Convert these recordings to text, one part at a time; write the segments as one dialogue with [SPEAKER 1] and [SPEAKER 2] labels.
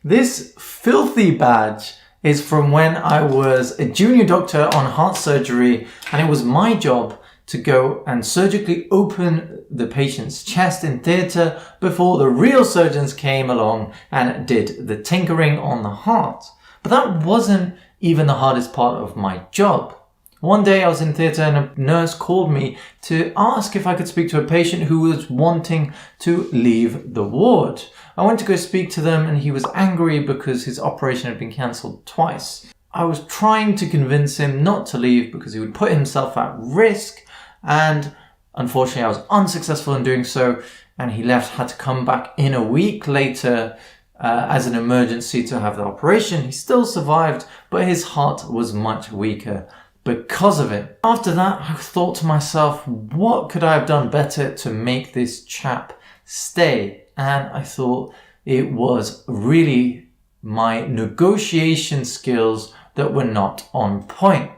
[SPEAKER 1] This filthy badge is from when I was a junior doctor on heart surgery, and it was my job to go and surgically open the patient's chest in theatre before the real surgeons came along and did the tinkering on the heart. But that wasn't even the hardest part of my job. One day I was in theatre and a nurse called me to ask if I could speak to a patient who was wanting to leave the ward. I went to go speak to them and he was angry because his operation had been cancelled twice. I was trying to convince him not to leave because he would put himself at risk, and unfortunately I was unsuccessful in doing so, and he had to come back in a week later as an emergency to have the operation. He still survived, but his heart was much weaker because of it. After that, I thought to myself, what could I have done better to make this chap stay? And I thought it was really my negotiation skills that were not on point.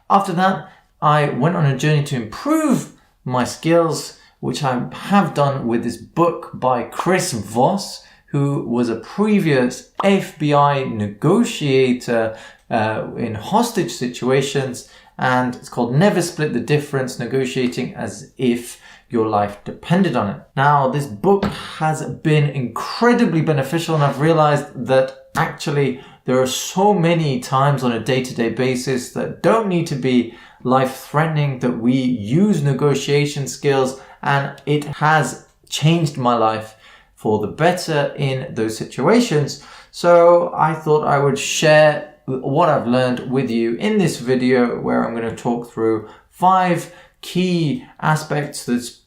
[SPEAKER 1] After that, I went on a journey to improve my skills, which I have done with this book by Voss, who was a previous FBI negotiator in hostage situations, and it's called Never Split the Difference, Negotiating as If Your Life Depended on It. Now, this book has been incredibly beneficial, and I've realized that actually there are so many times on a day-to-day basis that don't need to be life-threatening that we use negotiation skills, and it has changed my life for the better in those situations. So I thought I would share what I've learned with you in this video, where I'm going to talk through 5 key aspects that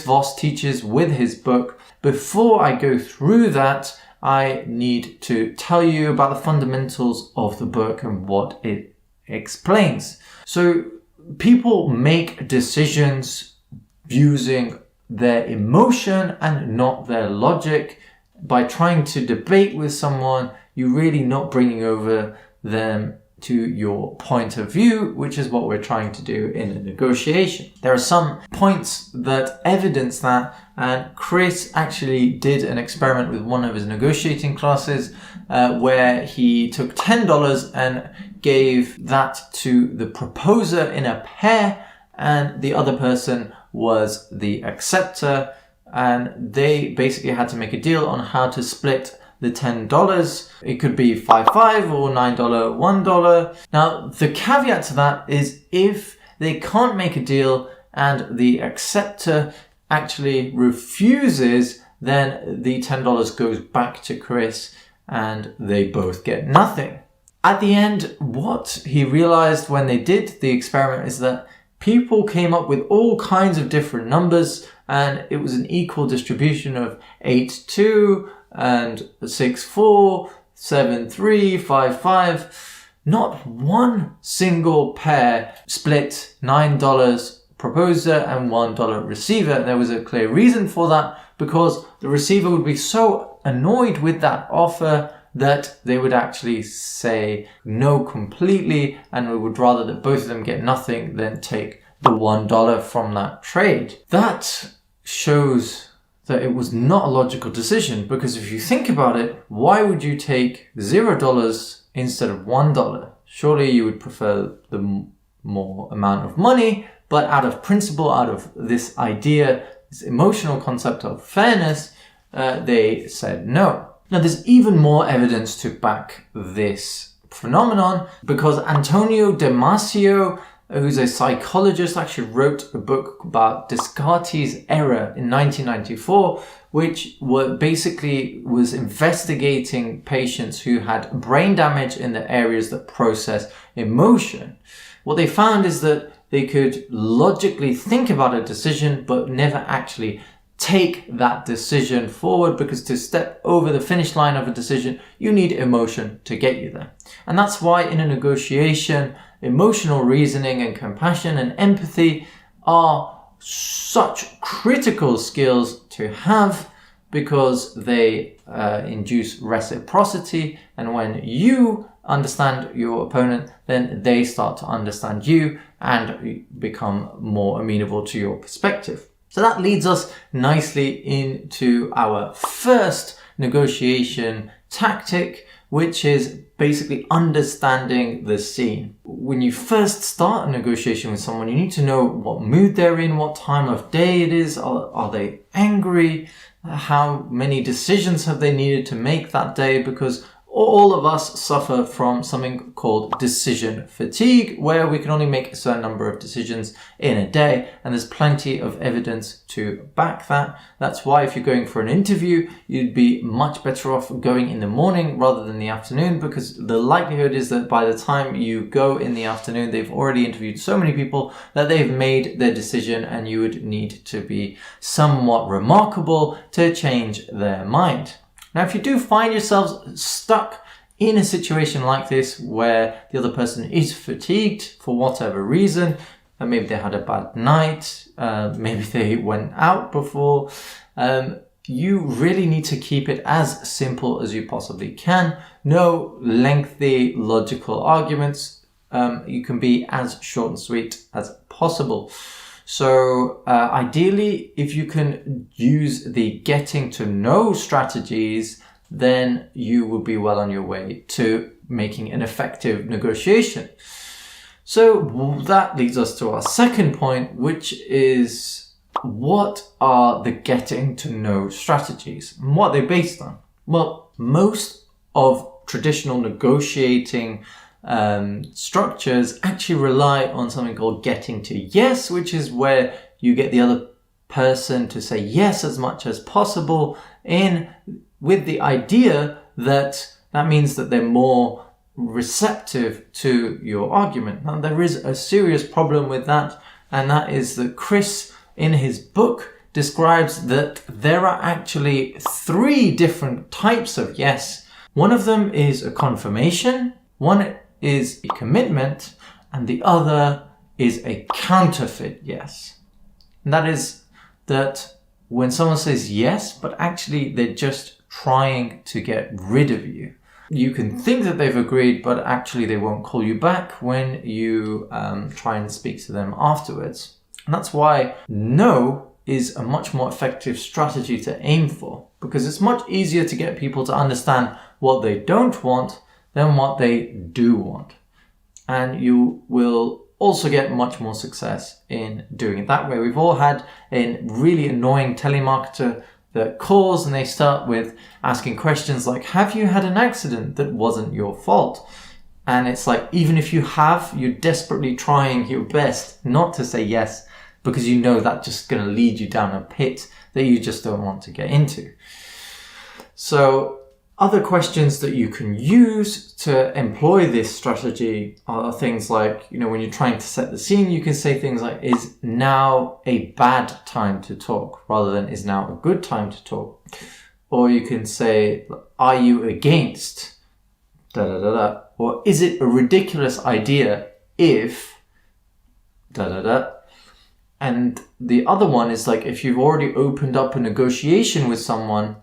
[SPEAKER 1] Voss teaches with his book. Before I go through that, I need to tell you about the fundamentals of the book and what it explains. So people make decisions using their emotion and not their logic. By trying to debate with someone, you're really not bringing over them to your point of view, which is what we're trying to do in a negotiation. There are some points that evidence that, and Chris actually did an experiment with one of his negotiating classes where he took $10 and gave that to the proposer in a pair, and the other person was the acceptor, and they basically had to make a deal on how to split the $10. It could be $5 or $9, $1. Now, the caveat to that is if they can't make a deal and the acceptor actually refuses, then the $10 goes back to Chris and they both get nothing. At the end, what he realized when they did the experiment is that people came up with all kinds of different numbers, and it was an equal distribution of 8-2 and 6-4, 7-3, 5-5. Not one single pair split $9 proposer and $1 receiver. There was a clear reason for that, because the receiver would be so annoyed with that offer that they would actually say no completely, and we would rather that both of them get nothing than take the $1 from that trade. That shows that it was not a logical decision, because if you think about it, why would you take $0 instead of $1? Surely you would prefer the more amount of money, but out of principle, out of this idea, this emotional concept of fairness, they said no. Now, there's even more evidence to back this phenomenon, because Antonio Damasio, who's a psychologist, actually wrote a book about Descartes' error in 1994, which was investigating patients who had brain damage in the areas that process emotion. What they found is that they could logically think about a decision, but never actually take that decision forward, because to step over the finish line of a decision, you need emotion to get you there. And that's why in a negotiation, emotional reasoning and compassion and empathy are such critical skills to have, because they induce reciprocity, and when you understand your opponent, then they start to understand you and become more amenable to your perspective. So that leads us nicely into our first negotiation tactic, which is basically understanding the scene. When you first start a negotiation with someone, you need to know what mood they're in, what time of day it is. Are they angry? How many decisions have they needed to make that day? Because all of us suffer from something called decision fatigue, where we can only make a certain number of decisions in a day, and there's plenty of evidence to back that. That's why if you're going for an interview, you'd be much better off going in the morning rather than the afternoon, because the likelihood is that by the time you go in the afternoon, they've already interviewed so many people that they've made their decision, and you would need to be somewhat remarkable to change their mind. Now, if you do find yourselves stuck in a situation like this where the other person is fatigued for whatever reason, maybe they had a bad night, maybe they went out before, you really need to keep it as simple as you possibly can. No lengthy logical arguments. You can be as short and sweet as possible. So ideally, if you can use the getting to know strategies, then you will be well on your way to making an effective negotiation. So that leads us to our second point, which is what are the getting to know strategies and what are they based on? Well, most of traditional negotiating structures actually rely on something called getting to yes, which is where you get the other person to say yes as much as possible, with the idea that means that they're more receptive to your argument. Now, there is a serious problem with that, and that is that Chris, in his book, describes that there are actually 3 different types of yes. One of them is a confirmation, one is a commitment, and the other is a counterfeit yes. And that is that when someone says yes, but actually they're just trying to get rid of you. You can think that they've agreed, but actually they won't call you back when you try and speak to them afterwards. And that's why no is a much more effective strategy to aim for, because it's much easier to get people to understand what they don't want than what they do want. And you will also get much more success in doing it that way. We've all had a really annoying telemarketer that calls and they start with asking questions like, have you had an accident that wasn't your fault? And it's like, even if you have, you're desperately trying your best not to say yes, because you know that's just going to lead you down a pit that you just don't want to get into. So other questions that you can use to employ this strategy are things like, when you're trying to set the scene, you can say things like, is now a bad time to talk, rather than is now a good time to talk. Or you can say, are you against da da da da? Or is it a ridiculous idea if da da da? And the other one is like, if you've already opened up a negotiation with someone,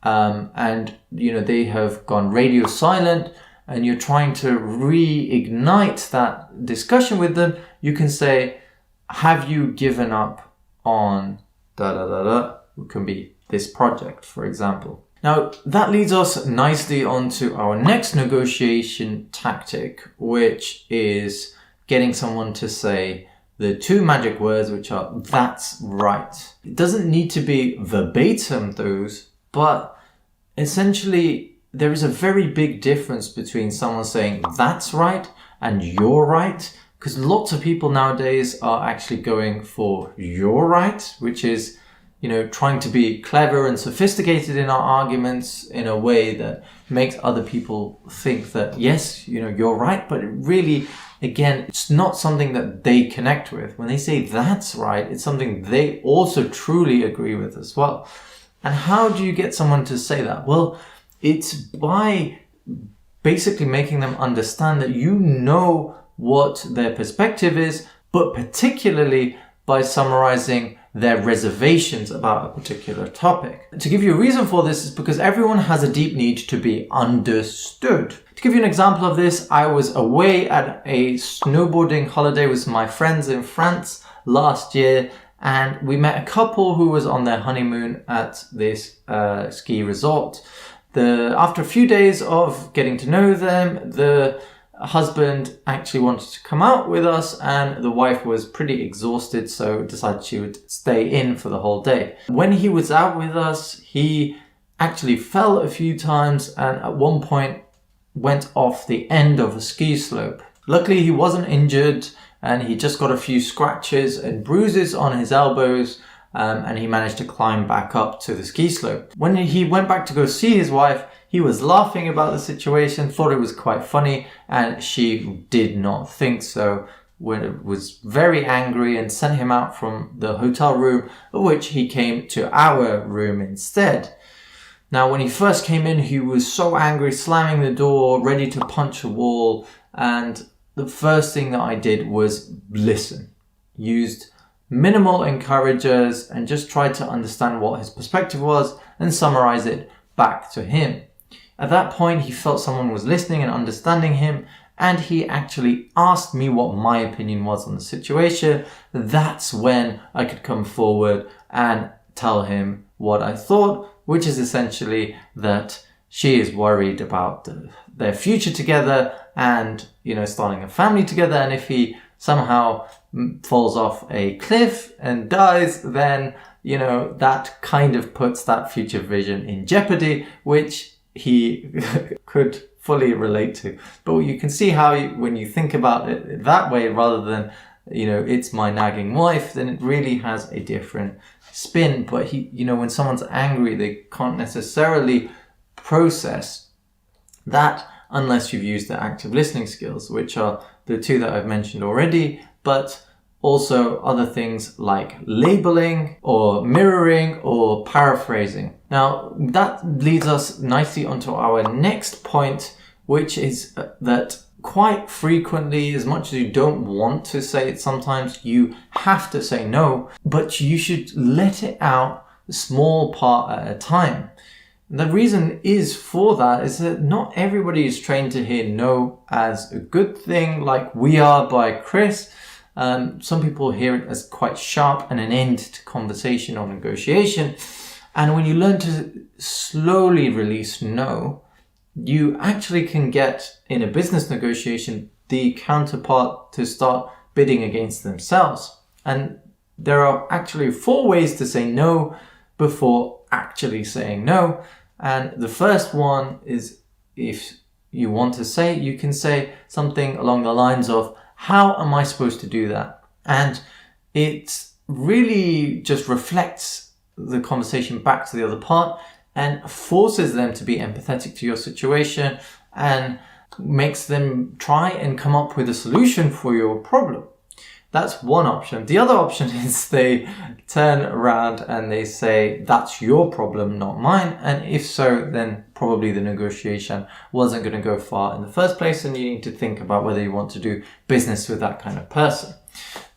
[SPEAKER 1] and they have gone radio silent, and you're trying to reignite that discussion with them, you can say, have you given up on da da da da? It can be this project, for example. Now, that leads us nicely onto our next negotiation tactic, which is getting someone to say the 2 magic words, which are, that's right. It doesn't need to be verbatim those, but essentially there is a very big difference between someone saying that's right and you're right, because lots of people nowadays are actually going for you're right, which is, trying to be clever and sophisticated in our arguments in a way that makes other people think that, yes, you're right, but really, again, it's not something that they connect with. When they say that's right, it's something they also truly agree with as well. And how do you get someone to say that? Well, it's by basically making them understand that you know what their perspective is, but particularly by summarizing their reservations about a particular topic. To give you a reason for this is because everyone has a deep need to be understood. To give you an example of this, I was away at a snowboarding holiday with my friends in France last year, and we met a couple who was on their honeymoon at this ski resort. After a few days of getting to know them, the husband actually wanted to come out with us, and the wife was pretty exhausted, so decided she would stay in for the whole day. When he was out with us, he actually fell a few times and at one point went off the end of a ski slope. Luckily, he wasn't injured, and he just got a few scratches and bruises on his elbows, and he managed to climb back up to the ski slope. When he went back to go see his wife, he was laughing about the situation, thought it was quite funny, and she did not think so. Was very angry and sent him out from the hotel room, of which he came to our room instead. Now, when he first came in, he was so angry, slamming the door, ready to punch a wall, and the first thing that I did was listen. Used minimal encouragers and just tried to understand what his perspective was and summarize it back to him. At that point, he felt someone was listening and understanding him, and he actually asked me what my opinion was on the situation. That's when I could come forward and tell him what I thought, which is essentially that she is worried about their future together and, starting a family together. And if he somehow falls off a cliff and dies, then, that kind of puts that future vision in jeopardy, which he could fully relate to. But you can see how when you think about it that way, rather than, it's my nagging wife, then it really has a different spin. But when someone's angry, they can't necessarily process that unless you've used the active listening skills, which are the two that I've mentioned already, but also other things like labeling or mirroring or paraphrasing. Now, that leads us nicely onto our next point, which is that quite frequently, as much as you don't want to say it, sometimes you have to say no, but you should let it out a small part at a time. The reason is for that is that not everybody is trained to hear no as a good thing, like we are by Chris. Some people hear it as quite sharp and an end to conversation or negotiation. And when you learn to slowly release no, you actually can get, in a business negotiation, the counterpart to start bidding against themselves. And there are actually 4 ways to say no before actually saying no. And the first one is, if you want to say, you can say something along the lines of, how am I supposed to do that? And it really just reflects the conversation back to the other part and forces them to be empathetic to your situation and makes them try and come up with a solution for your problem. That's one option. The other option is they turn around and they say, that's your problem, not mine. And if so, then probably the negotiation wasn't going to go far in the first place, and you need to think about whether you want to do business with that kind of person.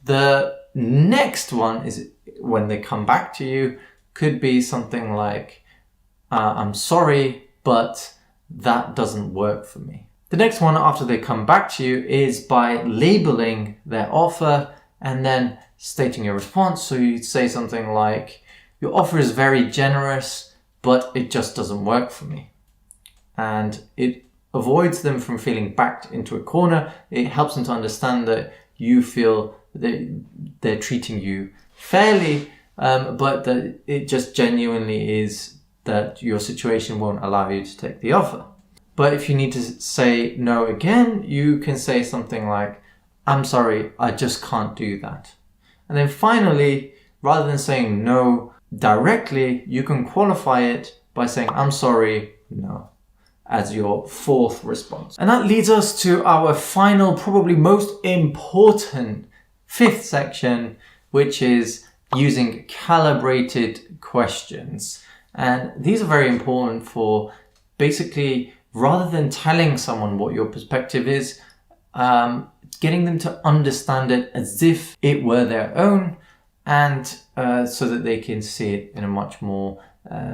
[SPEAKER 1] The next one is when they come back to you, could be something like, I'm sorry, but that doesn't work for me. The next one after they come back to you is by labeling their offer and then stating your response. So you'd say something like, your offer is very generous, but it just doesn't work for me. And it avoids them from feeling backed into a corner. It helps them to understand that you feel that they're treating you fairly, but that it just genuinely is that your situation won't allow you to take the offer. But if you need to say no again, you can say something like, I'm sorry, I just can't do that. And then finally, rather than saying no directly, you can qualify it by saying, I'm sorry, no, as your 4th response. And that leads us to our final, probably most important 5th section, which is using calibrated questions. And these are very important for basically, rather than telling someone what your perspective is, getting them to understand it as if it were their own, and so that they can see it in a much more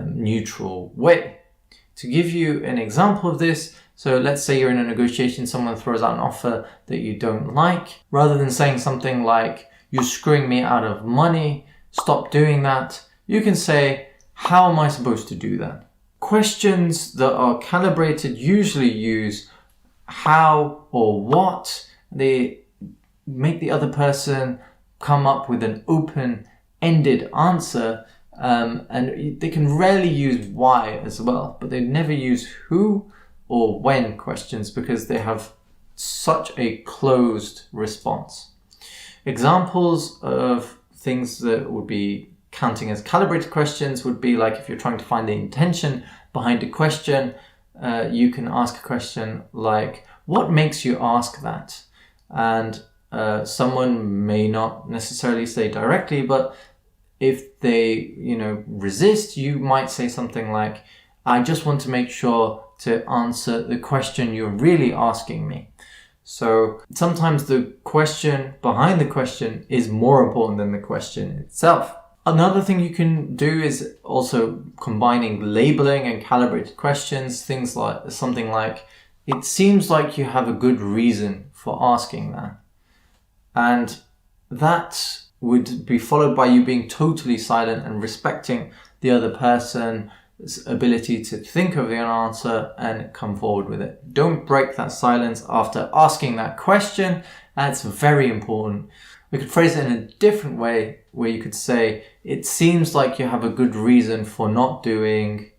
[SPEAKER 1] neutral way. To give you an example of this, so let's say you're in a negotiation, someone throws out an offer that you don't like. Rather than saying something like, you're screwing me out of money, stop doing that, you can say, how am I supposed to do that? Questions that are calibrated usually use how or what. They make the other person come up with an open-ended answer, and they can rarely use why as well, but they never use who or when questions because they have such a closed response. Examples of things that would be counting as calibrated questions would be like if you're trying to find the intention behind a question, you can ask a question like, what makes you ask that? And someone may not necessarily say directly, but if they, resist, you might say something like, I just want to make sure to answer the question you're really asking me. So sometimes the question behind the question is more important than the question itself. Another thing you can do is also combining labeling and calibrated questions, things like something like, it seems like you have a good reason for asking that. And that would be followed by you being totally silent and respecting the other person's ability to think of an answer and come forward with it. Don't break that silence after asking that question. That's very important. We could phrase it in a different way where you could say, it seems like you have a good reason for not doing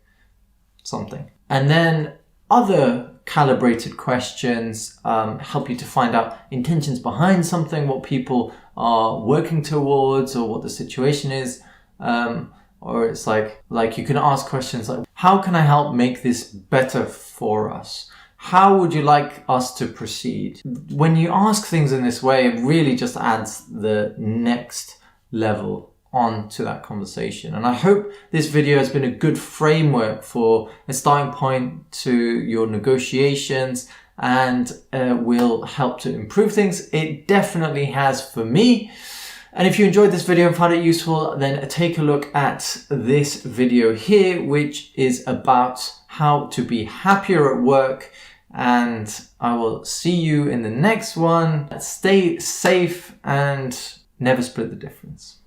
[SPEAKER 1] something. And then other calibrated questions help you to find out intentions behind something, what people are working towards or what the situation is. Or it's like you can ask questions like, how can I help make this better for us? How would you like us to proceed? When you ask things in this way, it really just adds the next level onto that conversation. And I hope this video has been a good framework for a starting point to your negotiations and will help to improve things. It definitely has for me. And if you enjoyed this video and found it useful, then take a look at this video here, which is about how to be happier at work. And I will see you in the next one. Stay safe and never split the difference.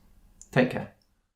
[SPEAKER 1] Take care.